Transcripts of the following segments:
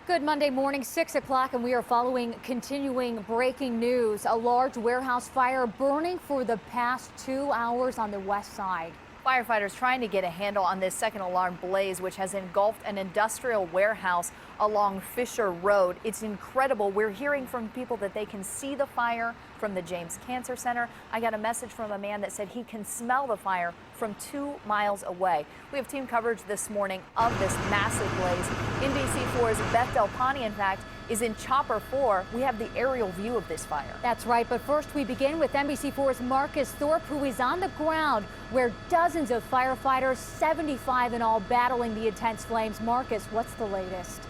Good Monday morning, 6 o'clock, and we are following continuing breaking news. A large warehouse fire burning for the past 2 hours on the west side. Firefighters trying to get a handle on this second alarm blaze, which has engulfed an industrial warehouse along Fisher Road. It's incredible. We're hearing from people that they can see the fire from the James Cancer Center. I got a message from a man that said he can smell the fire from 2 miles away. We have team coverage this morning of this massive blaze. NBC4's Beth Del Pani, in fact, is in Chopper 4. We have the aerial view of this fire. That's right, but first we begin with NBC4's Marcus Thorpe, who is on the ground where dozens of firefighters, 75 in all, battling the intense flames. Marcus, what's the latest?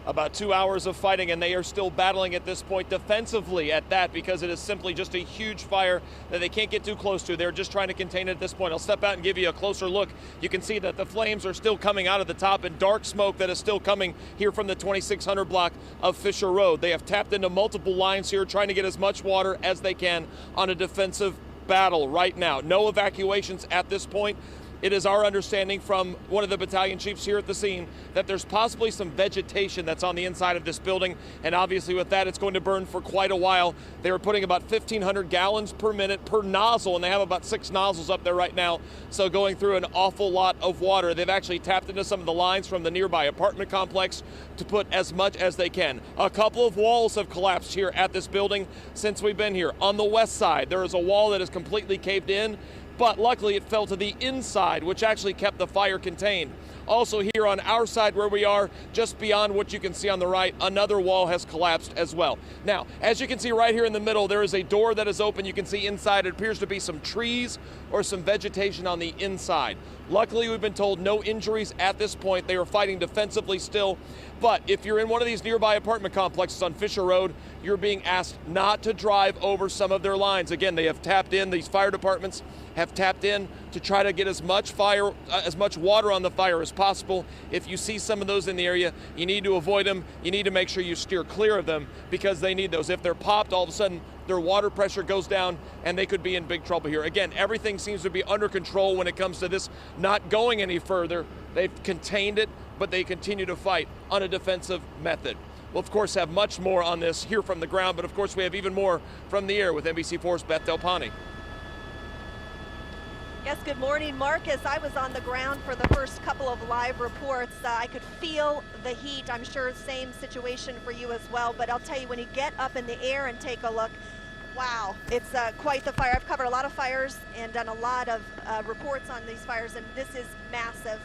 About 2 hours of fighting, and they are still battling at this point defensively at that, because it is simply just a huge fire that they can't get too close to. They're just trying to contain it at this point. I'll step out and give you a closer look. You can see that the flames are still coming out of the top, and dark smoke that is still coming here from the 2600 block of Fisher Road. They have tapped into multiple lines here, trying to get as much water as they can on a defensive battle right now. No evacuations at this point. It is our understanding from one of the battalion chiefs here at the scene that there's possibly some vegetation that's on the inside of this building, and obviously with that it's going to burn for quite a while. They are putting about 1,500 gallons per minute per nozzle, and they have about 6 nozzles up there right now, so going through an awful lot of water. They've actually tapped into some of the lines from the nearby apartment complex to put as much as they can. A couple of walls have collapsed here at this building since we've been here. On the west side, there is a wall that is completely caved in, but luckily it fell to the inside, which actually kept the fire contained. Also here on our side where we are, just beyond what you can see on the right, another wall has collapsed as well. Now, as you can see right here in the middle, there is a door that is open. You can see inside it appears to be some trees or some vegetation on the inside. Luckily, we've been told no injuries at this point. They are fighting defensively still. But if you're in one of these nearby apartment complexes on Fisher Road, you're being asked not to drive over some of their lines. Again, they have tapped in, these fire departments have tapped in to try to get as much water on the fire as possible. If you see some of those in the area, you need to avoid them. You need to make sure you steer clear of them, because they need those. If they're popped, all of a sudden their water pressure goes down and they could be in big trouble here. Again, everything seems to be under control when it comes to this not going any further. They've contained it, but they continue to fight on a defensive method. We'll, of course, have much more on this here from the ground, but of course we have even more from the air with NBC4's Beth Del Pani. Yes, good morning, Marcus. I was on the ground for the first couple of live reports. I could feel the heat. I'm sure same situation for you as well, but I'll tell you, when you get up in the air and take a look, wow, it's quite the fire. I've covered a lot of fires and done a lot of reports on these fires, and this is massive.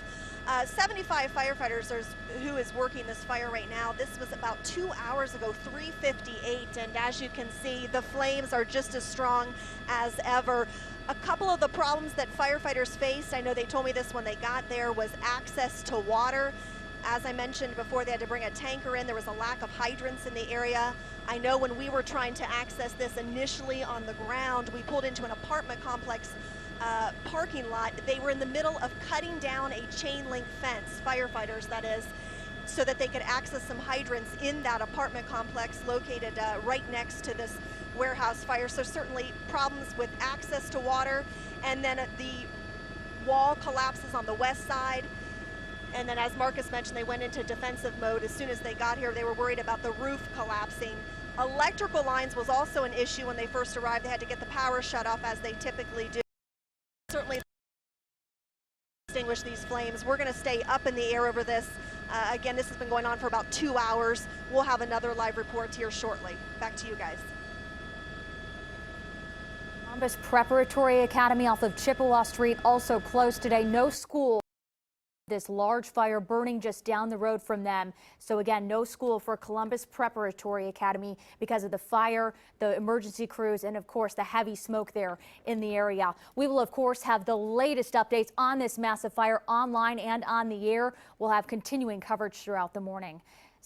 75 firefighters who is working this fire right now. This was about 2 hours ago, 3:58, and as you can see, the flames are just as strong as ever. A couple of the problems that firefighters faced, I know they told me this when they got there, was access to water. As I mentioned before, they had to bring a tanker in. There was a lack of hydrants in the area. I know when we were trying to access this initially on the ground, we pulled into an apartment complex parking lot. They were in the middle of cutting down a chain link fence, firefighters that is, so that they could access some hydrants in that apartment complex located right next to this warehouse fire. So certainly problems with access to water, and then the wall collapses on the west side. And then, as Marcus mentioned, they went into defensive mode. As soon as they got here, they were worried about the roof collapsing. Electrical lines was also an issue when they first arrived. They had to get the power shut off, as they typically do. Certainly extinguish these flames. We're going to stay up in the air over this. Again, this has been going on for about 2 hours. We'll have another live report here shortly. Back to you guys. Columbus Preparatory Academy off of Chippewa Street also closed today. No school. This large fire burning just down the road from them. So again, no school for Columbus Preparatory Academy because of the fire, the emergency crews, and of course the heavy smoke there in the area. We will of course have the latest updates on this massive fire online and on the air. We'll have continuing coverage throughout the morning.